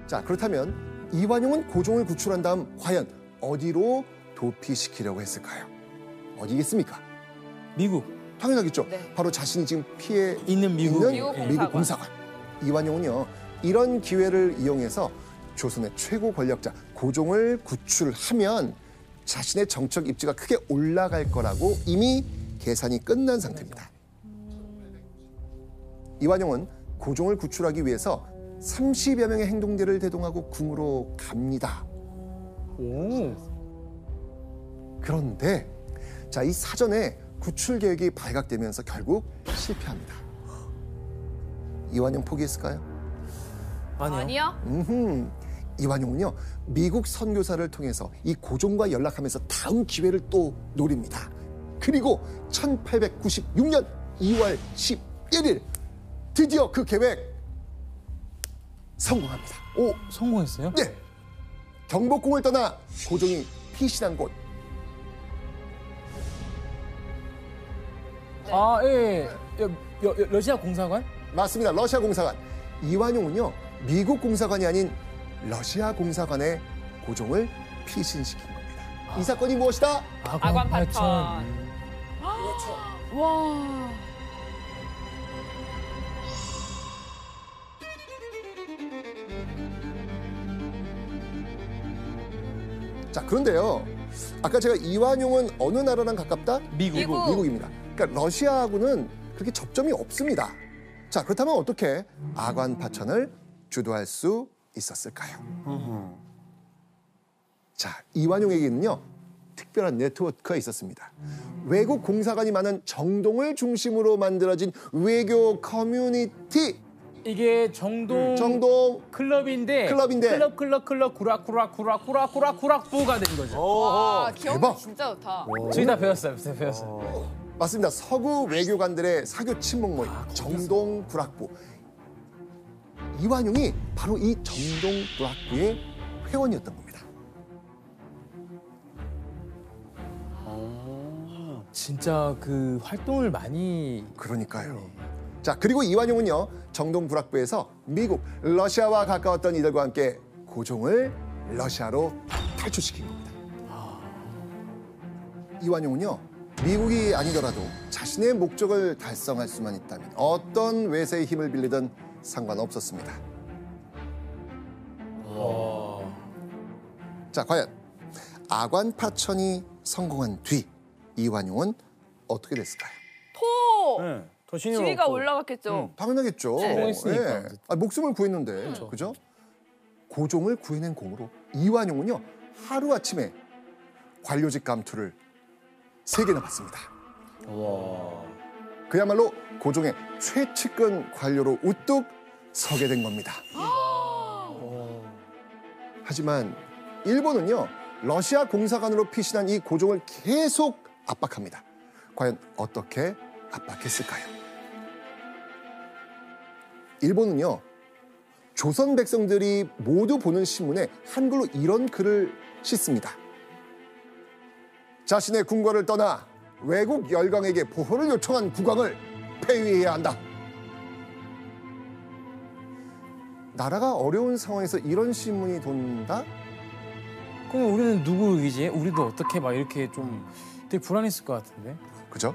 자, 그렇다면 이완용은 고종을 구출한 다음 과연 어디로 도피시키려고 했을까요? 어디겠습니까? 미국. 당연하겠죠. 네. 바로 자신이 지금 피해 있는 미국. 미국 공사관. 이완용은요, 이런 기회를 이용해서 조선의 최고 권력자 고종을 구출하면 자신의 정책 입지가 크게 올라갈 거라고 이미 계산이 끝난 상태입니다. 이완용은 고종을 구출하기 위해서 30여 명의 행동대를 대동하고 궁으로 갑니다. 오. 그런데 자, 이 사전에 구출 계획이 발각되면서 결국 실패합니다. 이완용 포기했을까요? 아니요. 아니요? 이완용은요, 미국 선교사를 통해서 이 고종과 연락하면서 다음 기회를 또 노립니다. 그리고 1896년 2월 11일 드디어 그 계획 성공합니다. 오, 성공했어요? 네, 경복궁을 떠나 고종이 피신한 곳. 아, 예. 러시아 공사관? 맞습니다. 러시아 공사관. 이완용은요, 미국 공사관이 아닌 러시아 공사관에 고종을 피신시킨 겁니다. 이 사건이 무엇이다? 아관 파천. 와. 자, 그런데요, 아까 제가 이완용은 어느 나라랑 가깝다? 미국. 미국입니다. 그러니까 러시아하고는 그렇게 접점이 없습니다. 자, 그렇다면 어떻게 아관 파천을 주도할 수 있었을까요? 자, 이완용에게는요, 특별한 네트워크가 있었습니다. 외국 공사관이 많은 정동을 중심으로 만들어진 외교 커뮤니티. 이게 정동 클럽인데 구락구락부가 된 거죠. 와, 기억력 대박. 진짜 좋다. 저희 다 배웠어요. 배웠어요. 맞습니다. 서구 외교관들의 사교 친목 모임 정동 구락부. 이완용이 바로 이 정동 구락부의 회원이었던 겁니다. 진짜 그 활동을 많이 그러니까요. 자, 그리고 이완용은요, 정동 구락부에서 미국, 러시아와 가까웠던 이들과 함께 고종을 러시아로 탈출시킨 겁니다. 이완용은요, 미국이 아니더라도 자신의 목적을 달성할 수만 있다면 어떤 외세의 힘을 빌리든 상관없었습니다. 자, 과연 아관 파천이 성공한 뒤 이완용은 어떻게 됐을까요? 토! 네, 더 신이 지위가 올랐고. 올라갔겠죠. 당연하겠죠. 성공했으니까. 목숨을 구했는데, 그죠? 고종을 구해낸 공으로 이완용은요, 하루아침에 관료직 감투를 3개나 받습니다. 그야말로 고종의 최측근 관료로 우뚝 서게 된 겁니다. 하지만 일본은요, 러시아 공사관으로 피신한 이 고종을 계속 압박합니다. 과연 어떻게 압박했을까요? 일본은요, 조선 백성들이 모두 보는 신문에 한글로 이런 글을 싣습니다. 자신의 궁궐을 떠나 외국 열강에게 보호를 요청한 국왕을 폐위해야 한다. 나라가 어려운 상황에서 이런 신문이 돈다? 그럼 우리는 누구 의지? 우리도 어떻게 막 이렇게 좀 되게 불안했을 것 같은데. 그죠?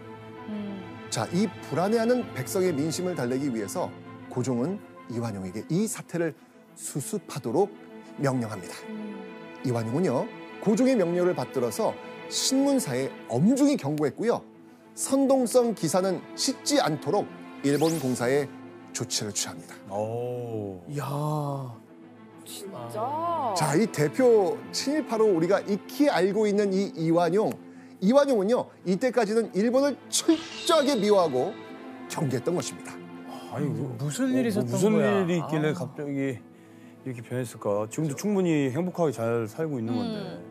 자, 이 불안해하는 백성의 민심을 달래기 위해서 고종은 이완용에게 이 사태를 수습하도록 명령합니다. 이완용은요, 고종의 명령을 받들어서 신문사에 엄중히 경고했고요. 선동성 기사는 싣지 않도록 일본 공사에 조치를 취합니다. 이야. 진짜. 자, 이 대표 친일파로 우리가 익히 알고 있는 이 이완용은요, 이때까지는 일본을 철저하게 미워하고 경계했던 것입니다. 아니 무슨 일이 있었던 무슨 거야? 일이 있길래 갑자기 이렇게 변했을까? 지금도 충분히 행복하게 잘 살고 있는 건데.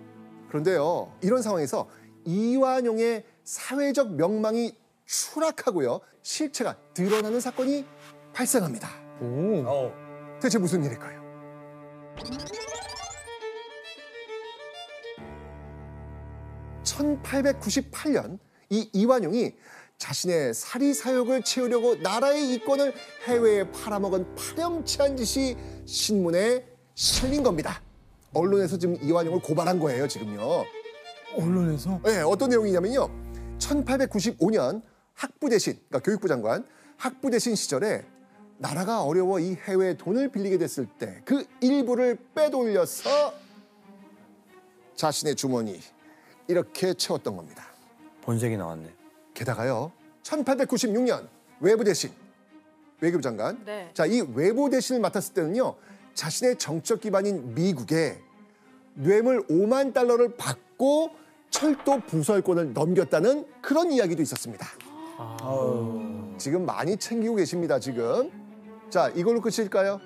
그런데요, 이런 상황에서 이완용의 사회적 명망이 추락하고요, 실체가 드러나는 사건이 발생합니다. 오. 대체 무슨 일일까요? (1898년) 이 이완용이 자신의 사리 사욕을 채우려고 나라의 이권을 해외에 팔아먹은 파렴치한 짓이 신문에 실린 겁니다. 언론에서 지금 이완용을 고발한 거예요, 지금요. 언론에서? 네, 어떤 내용이냐면요. 1895년 학부 대신, 그러니까 교육부 장관 학부 대신 시절에 나라가 어려워 이 해외에 돈을 빌리게 됐을 때 그 일부를 빼돌려서 자신의 주머니 이렇게 채웠던 겁니다. 본색이 나왔네. 게다가요, 1896년 외부 대신, 외교부 장관. 네. 자, 이 외부 대신을 맡았을 때는요, 자신의 정적 기반인 미국에 뇌물 5만 달러를 받고 철도 부설권을 넘겼다는 그런 이야기도 있었습니다. 지금 많이 챙기고 계십니다, 지금. 자, 이걸로 끝일까요?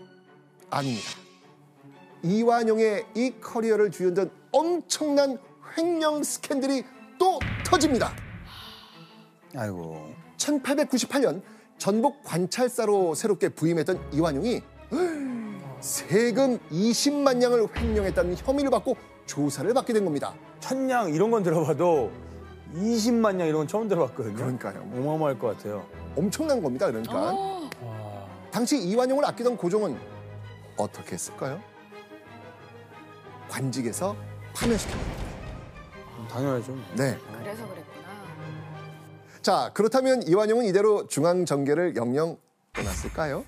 아닙니다. 이완용의 이 커리어를 뒤흔든 엄청난 횡령 스캔들이 또 터집니다. 아이고. 1898년 전북 관찰사로 새롭게 부임했던 이완용이 세금 20만 냥을 횡령했다는 혐의를 받고 조사를 받게 된 겁니다. 천냥 이런 건 들어봐도 20만 냥 이런 건 처음 들어봤거든요. 그러니까요. 어마어마할 것 같아요. 엄청난 겁니다. 그러니까. 어. 당시 이완용을 아끼던 고종은 어떻게 했을까요? 관직에서 파면시켰습니다. 당연하죠. 네. 그래서 그랬구나. 자, 그렇다면 이완용은 이대로 중앙정계를 영영 떠났을까요?